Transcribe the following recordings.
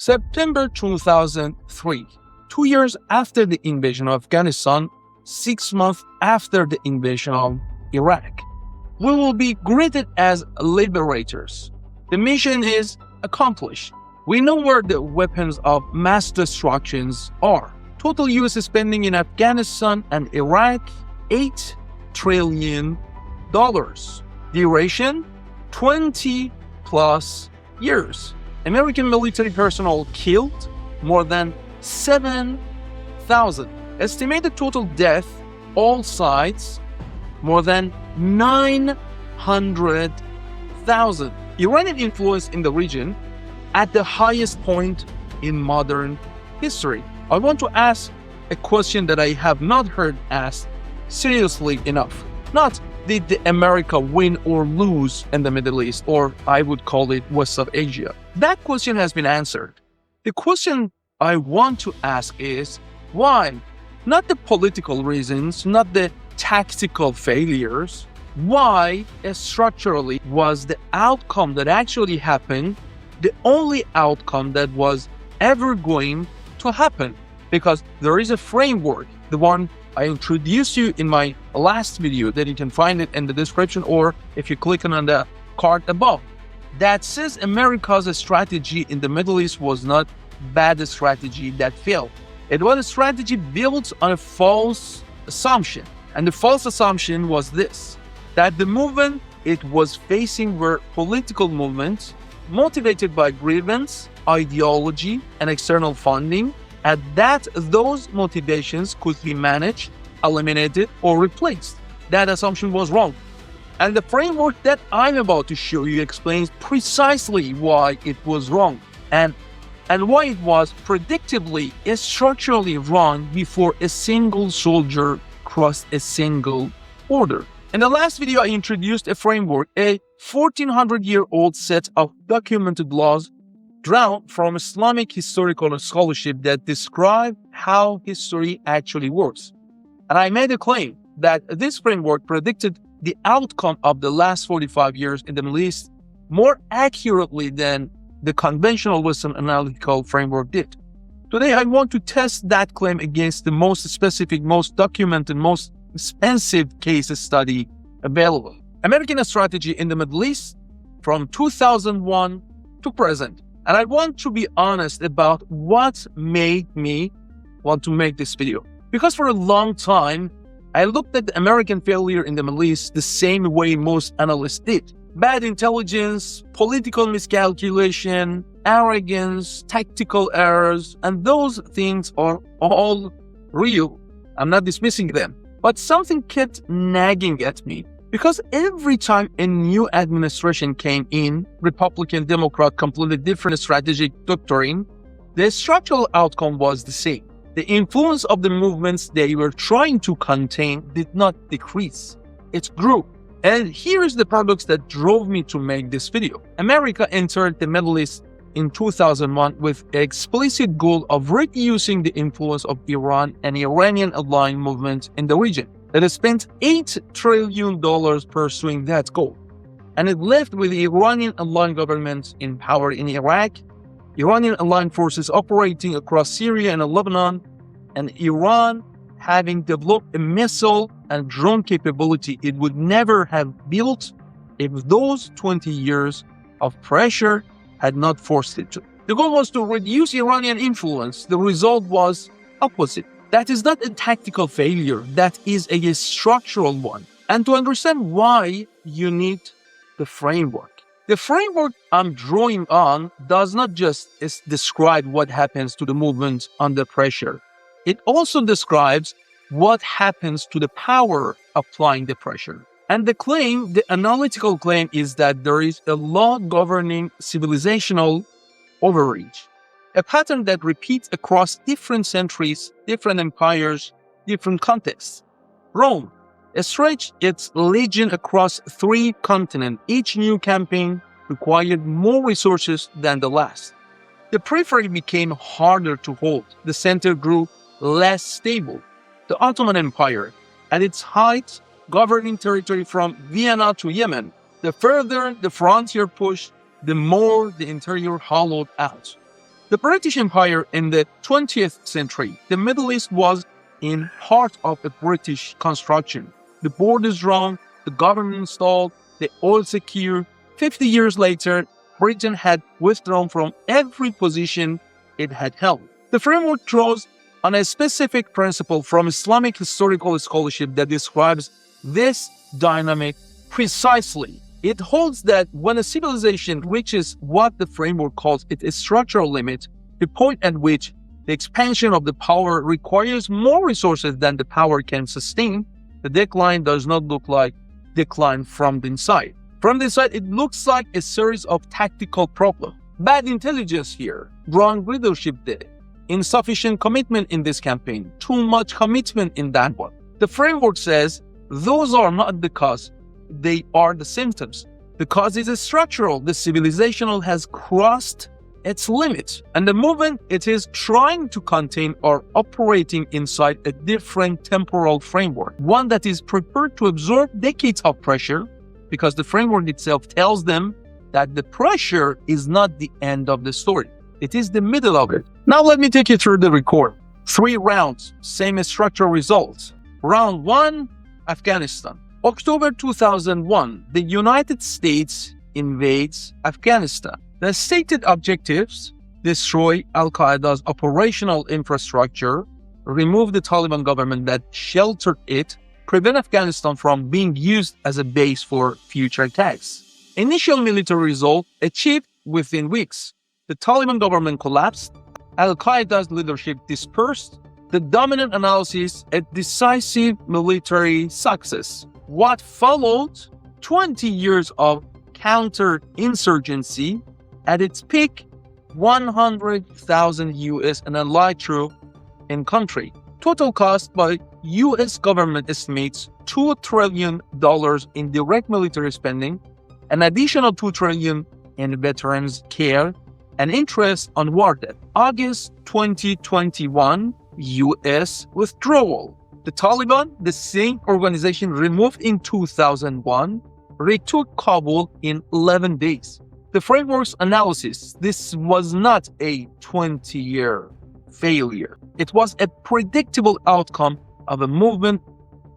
September 2003, 2 years after the invasion of Afghanistan, 6 months after the invasion of Iraq. We will be greeted as liberators. The mission is accomplished. We know where the weapons of mass destructions are. Total US spending in Afghanistan and Iraq, $8 trillion. Duration, 20 plus years. American military personnel killed, more than 7,000. Estimated total death, all sides, more than 900,000. Iranian influence in the region at the highest point in modern history. I want to ask a question that I have not heard asked seriously enough. Not did the America win or lose in the Middle East, or I would call it West of Asia. That question has been answered. The question I want to ask is why? Not the political reasons, not the tactical failures. Why structurally was the outcome that actually happened the only outcome that was ever going to happen? Because there is a framework, the one I introduced you in my last video that you can find it in the description, or if you click on the card above, that says America's strategy in the Middle East was not bad strategy that failed. It was a strategy built on a false assumption. And the false assumption was this, that the movement it was facing were political movements motivated by grievance, ideology, and external funding, and that those motivations could be managed, eliminated, or replaced. That assumption was wrong. And the framework that I'm about to show you explains precisely why it was wrong and why it was predictably structurally wrong before a single soldier crossed a single border. In the last video, I introduced a framework, a 1400-year-old set of documented laws drawn from Islamic historical scholarship that describe how history actually works. And I made a claim that this framework predicted the outcome of the last 45 years in the Middle East more accurately than the conventional Western analytical framework did. Today, I want to test that claim against the most specific, most documented, most expensive case study available. American strategy in the Middle East from 2001 to present. And I want to be honest about what made me want to make this video. Because for a long time, I looked at the American failure in the Middle East the same way most analysts did. Bad intelligence, political miscalculation, arrogance, tactical errors, and those things are all real. I'm not dismissing them. But something kept nagging at me. Because every time a new administration came in, Republican, Democrat, completely different strategic doctrine, the structural outcome was the same. The influence of the movements they were trying to contain did not decrease. It grew. And here is the paradox that drove me to make this video. America entered the Middle East in 2001 with the explicit goal of reducing the influence of Iran and Iranian aligned movements in the region. That has spent $8 trillion pursuing that goal. And it left with the Iranian aligned government in power in Iraq, Iranian aligned forces operating across Syria and Lebanon, and Iran having developed a missile and drone capability it would never have built if those 20 years of pressure had not forced it to. The goal was to reduce Iranian influence. The result was opposite. That is not a tactical failure, that is a structural one. And to understand why, you need the framework. The framework I'm drawing on does not just describe what happens to the movement under pressure. It also describes what happens to the power applying the pressure. And the claim, the analytical claim, is that there is a law governing civilizational overreach. A pattern that repeats across different centuries, different empires, different contexts. Rome stretched its legion across 3 continents. Each new campaign required more resources than the last. The periphery became harder to hold. The center grew less stable. The Ottoman Empire, at its height, governing territory from Vienna to Yemen. The further the frontier pushed, the more the interior hollowed out. The British Empire in the 20th century, the Middle East was in heart of a British construction. The borders drawn, the government installed, the oil secure. 50 years later, Britain had withdrawn from every position it had held. The framework draws on a specific principle from Islamic historical scholarship that describes this dynamic precisely. It holds that when a civilization reaches what the framework calls its structural limit, the point at which the expansion of the power requires more resources than the power can sustain, the decline does not look like decline from the inside. From the inside, it looks like a series of tactical problems. Bad intelligence here, wrong leadership there, insufficient commitment in this campaign, too much commitment in that one. The framework says those are not the cause, they are the symptoms. The cause is structural. The civilizational has crossed its limits, and the movement it is trying to contain are operating inside a different temporal framework, one that is prepared to absorb decades of pressure, because the framework itself tells them that the pressure is not the end of the story. It is the middle of it. Now let me take you through the record. 3 rounds, same structural results. Round 1, Afghanistan. October 2001, the United States invades Afghanistan. The stated objectives: destroy Al-Qaeda's operational infrastructure, remove the Taliban government that sheltered it, prevent Afghanistan from being used as a base for future attacks. Initial military result achieved within weeks. The Taliban government collapsed, Al-Qaeda's leadership dispersed. The dominant analysis: a decisive military success. What followed? 20 years of counter-insurgency. At its peak, 100,000 US and allied troops in country. Total cost by US government estimates $2 trillion in direct military spending, an additional $2 trillion in veterans care, and interest on war debt. August 2021, US withdrawal. The Taliban, the same organization removed in 2001, retook Kabul in 11 days. The framework's analysis: this was not a 20-year failure. It was a predictable outcome of a movement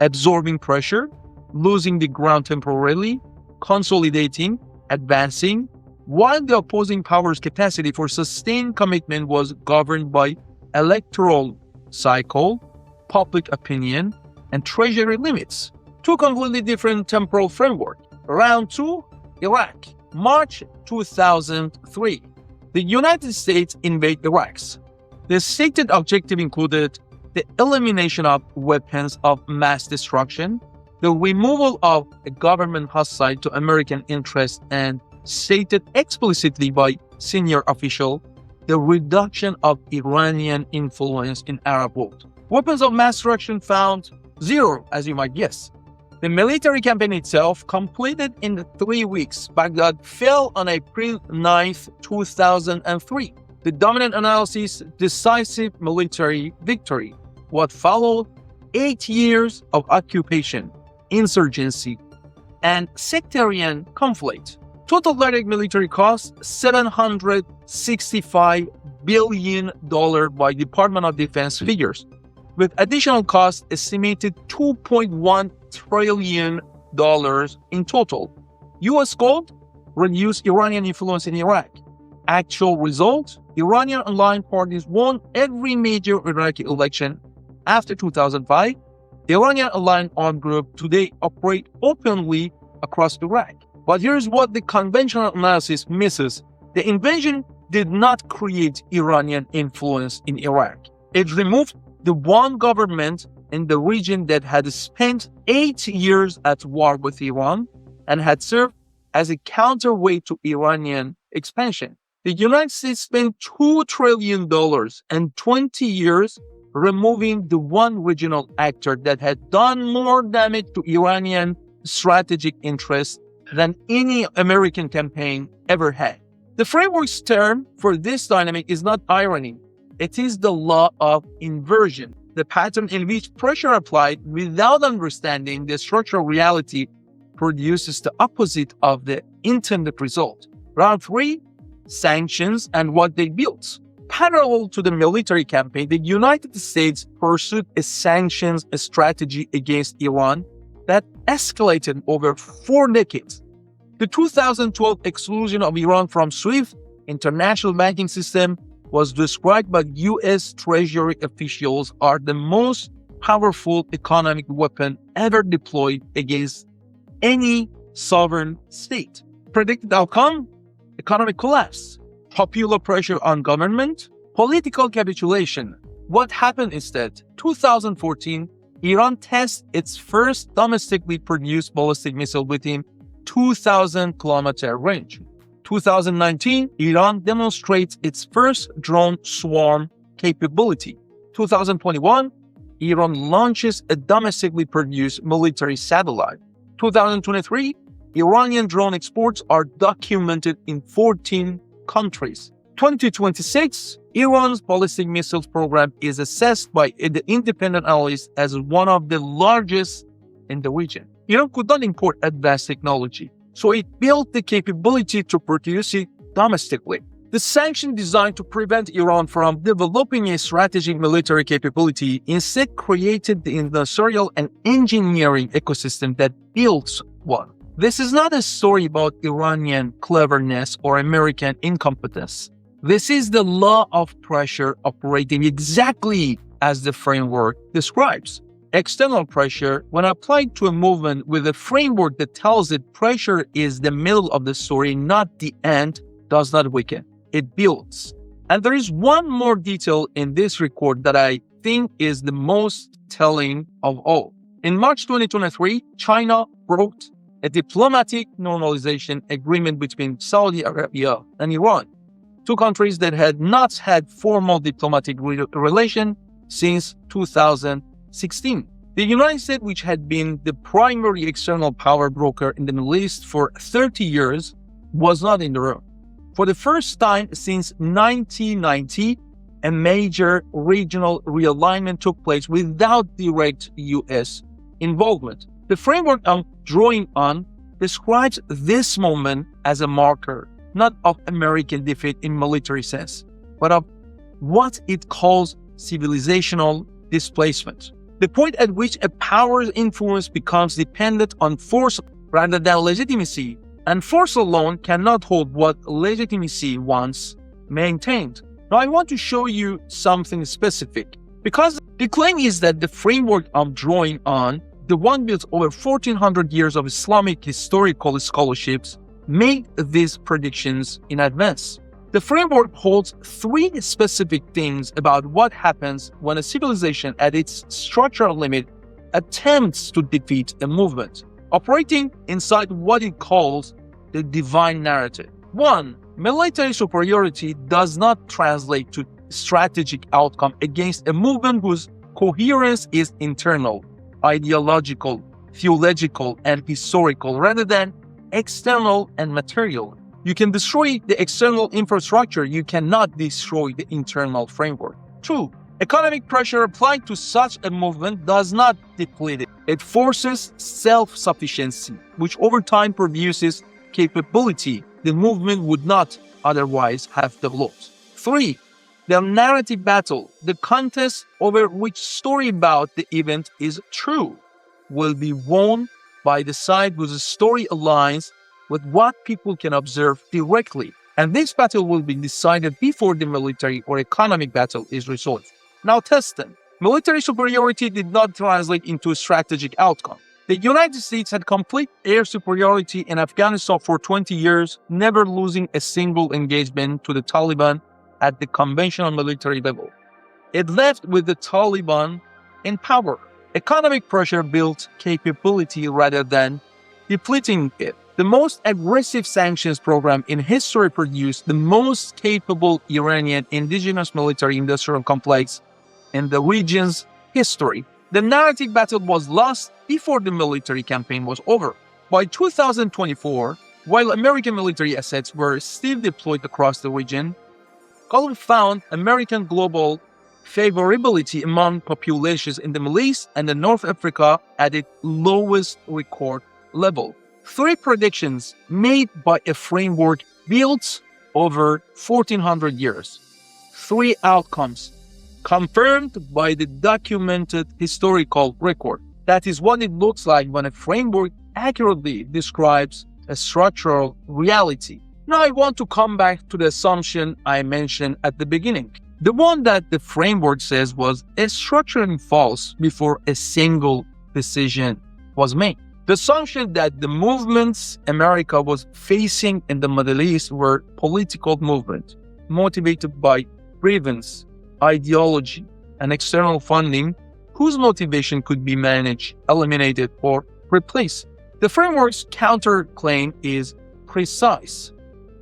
absorbing pressure, losing the ground temporarily, consolidating, advancing, while the opposing power's capacity for sustained commitment was governed by electoral cycle, public opinion, and treasury limits. 2 completely different temporal frameworks. Round 2, Iraq. March 2003. The United States invade Iraq. The stated objective included the elimination of weapons of mass destruction, the removal of a government hostile to American interests, and stated explicitly by senior official, the reduction of Iranian influence in Arab world. Weapons of mass destruction found 0, as you might guess. The military campaign itself completed in 3 weeks. Baghdad fell on April 9, 2003. The dominant analysis: decisive military victory. What followed? 8 years of occupation, insurgency, and sectarian conflict. Total direct military cost $765 billion by Department of Defense figures, with additional costs estimated $2.1 trillion in total. US goal: reduce Iranian influence in Iraq. Actual result: Iranian aligned parties won every major Iraqi election after 2005. The Iranian aligned armed group today operate openly across Iraq. But here's what the conventional analysis misses. The invasion did not create Iranian influence in Iraq. It removed the one government in the region that had spent 8 years at war with Iran and had served as a counterweight to Iranian expansion. The United States spent $2 trillion and 20 years removing the one regional actor that had done more damage to Iranian strategic interests than any American campaign ever had. The framework's term for this dynamic is not irony. It is the law of inversion, the pattern in which pressure applied without understanding the structural reality produces the opposite of the intended result. Round 3, sanctions and what they built. Parallel to the military campaign, the United States pursued a sanctions strategy against Iran that escalated over 4 decades. The 2012 exclusion of Iran from SWIFT international banking system was described by U.S. Treasury officials as the most powerful economic weapon ever deployed against any sovereign state. Predicted outcome? Economic collapse, popular pressure on government, political capitulation. What happened instead? 2014, Iran tests its first domestically produced ballistic missile within 2,000-kilometer range. 2019, Iran demonstrates its first drone swarm capability. 2021, Iran launches a domestically produced military satellite. 2023, Iranian drone exports are documented in 14 countries. 2026, Iran's ballistic missiles program is assessed by the independent analysts as one of the largest in the region. Iran could not import advanced technology, so it built the capability to produce it domestically. The sanction designed to prevent Iran from developing a strategic military capability instead created the industrial and engineering ecosystem that builds one. This is not a story about Iranian cleverness or American incompetence. This is the law of pressure operating exactly as the framework describes. External pressure, when applied to a movement with a framework that tells it pressure is the middle of the story, not the end, does not weaken. It builds. And there is one more detail in this record that I think is the most telling of all. In March 2023, China broke a diplomatic normalization agreement between Saudi Arabia and Iran, two countries that had not had formal diplomatic relation since 2016. The United States, which had been the primary external power broker in the Middle East for 30 years, was not in the room. For the first time since 1990, a major regional realignment took place without direct U.S. involvement. The framework I'm drawing on describes this moment as a marker, not of American defeat in military sense, but of what it calls civilizational displacement. The point at which a power's influence becomes dependent on force rather than legitimacy, and force alone cannot hold what legitimacy once maintained. Now I want to show you something specific, because the claim is that the framework I'm drawing on, the one built over 1400 years of Islamic historical scholarships, made these predictions in advance. The framework holds 3 specific things about what happens when a civilization at its structural limit attempts to defeat a movement, operating inside what it calls the divine narrative. 1. Military superiority does not translate to strategic outcome against a movement whose coherence is internal, ideological, theological, and historical rather than external and material. You can destroy the external infrastructure, you cannot destroy the internal framework. 2. Economic pressure applied to such a movement does not deplete it. It forces self-sufficiency, which over time produces capability the movement would not otherwise have developed. 3. The narrative battle, the contest over which story about the event is true, will be won by the side whose story aligns with what people can observe directly. And this battle will be decided before the military or economic battle is resolved. Now test them. Military superiority did not translate into a strategic outcome. The United States had complete air superiority in Afghanistan for 20 years, never losing a single engagement to the Taliban at the conventional military level. It left with the Taliban in power. Economic pressure built capability rather than depleting it. The most aggressive sanctions program in history produced the most capable Iranian indigenous military-industrial complex in the region's history. The narrative battle was lost before the military campaign was over. By 2024, while American military assets were still deployed across the region, Khaldun found American global favorability among populations in the Middle East and the North Africa at its lowest record level. 3 predictions made by a framework built over 1400 years. three outcomes confirmed by the documented historical record. That is what it looks like when a framework accurately describes a structural reality. Now I want to come back to the assumption I mentioned at the beginning. The one that the framework says was structurally false before a single decision was made. The assumption that the movements America was facing in the Middle East were political movements motivated by grievance, ideology, and external funding whose motivation could be managed, eliminated, or replaced. The framework's counterclaim is precise.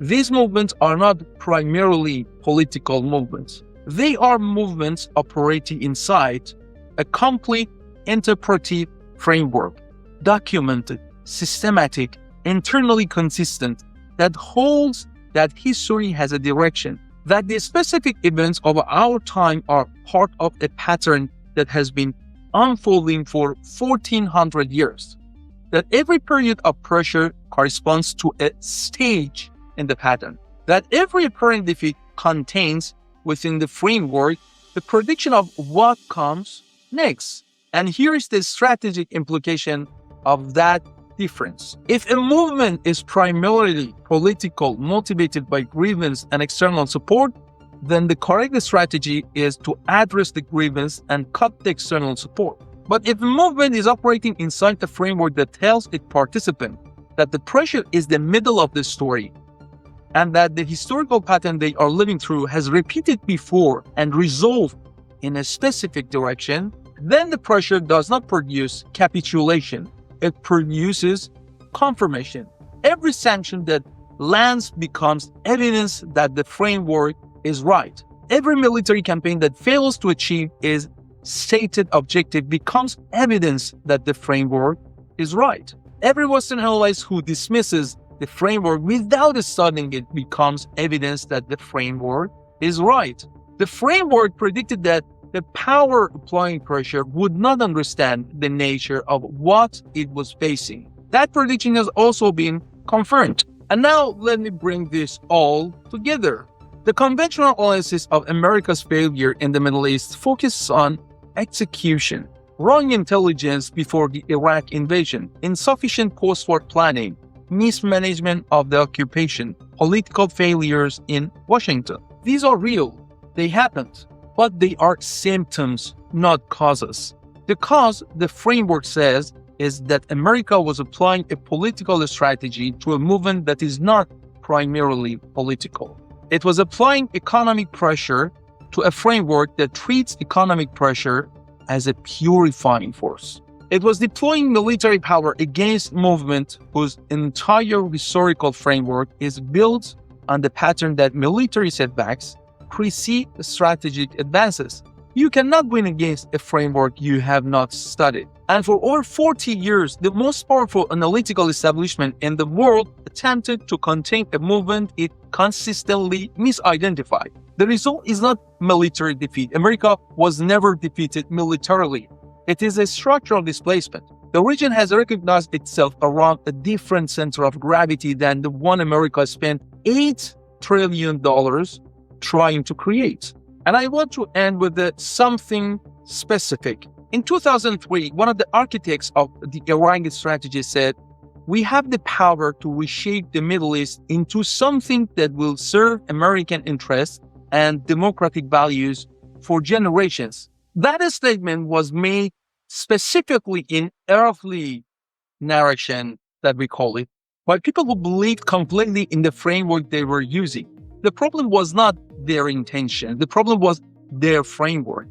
These movements are not primarily political movements. They are movements operating inside a complete interpretive framework, documented, systematic, internally consistent, that holds that history has a direction, that the specific events of our time are part of a pattern that has been unfolding for 1400 years, that every period of pressure corresponds to a stage in the pattern, that every apparent defeat contains within the framework the prediction of what comes next. And here is the strategic implication of that difference. If a movement is primarily political, motivated by grievance and external support, then the correct strategy is to address the grievance and cut the external support. But if a movement is operating inside the framework that tells its participant that the pressure is the middle of the story, and that the historical pattern they are living through has repeated before and resolved in a specific direction, then the pressure does not produce capitulation. It produces confirmation. Every sanction that lands becomes evidence that the framework is right. Every military campaign that fails to achieve its stated objective becomes evidence that the framework is right. Every Western analyst who dismisses the framework without studying it becomes evidence that the framework is right. The framework predicted that the power applying pressure would not understand the nature of what it was facing. That prediction has also been confirmed. And now let me bring this all together. The conventional analysis of America's failure in the Middle East focuses on execution, wrong intelligence before the Iraq invasion, insufficient post-war planning, mismanagement of the occupation, political failures in Washington. These are real. They happened. But they are symptoms, not causes. The cause, the framework says, is that America was applying a political strategy to a movement that is not primarily political. It was applying economic pressure to a framework that treats economic pressure as a purifying force. It was deploying military power against movement whose entire historical framework is built on the pattern that military setbacks precede strategic advances. You cannot win against a framework you have not studied. And for over 40 years, the most powerful analytical establishment in the world attempted to contain a movement it consistently misidentified. The result is not military defeat. America was never defeated militarily. It is a structural displacement. The region has recognized itself around a different center of gravity than the one America spent $8 trillion trying to create. And I want to end with something specific. In 2003, one of the architects of the Iranian strategy said, "We have the power to reshape the Middle East into something that will serve American interests and democratic values for generations." That statement was made specifically in earthly narration, that we call it, by people who believed completely in the framework they were using. The problem was not their intention. The problem was their framework.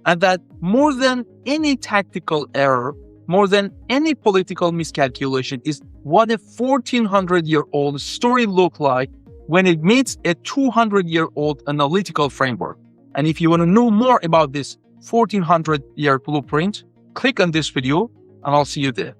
And that more than any tactical error, more than any political miscalculation, is what a 1400-year-old story looked like when it meets a 200-year-old analytical framework. And if you want to know more about this 1400-year blueprint, click on this video and I'll see you there.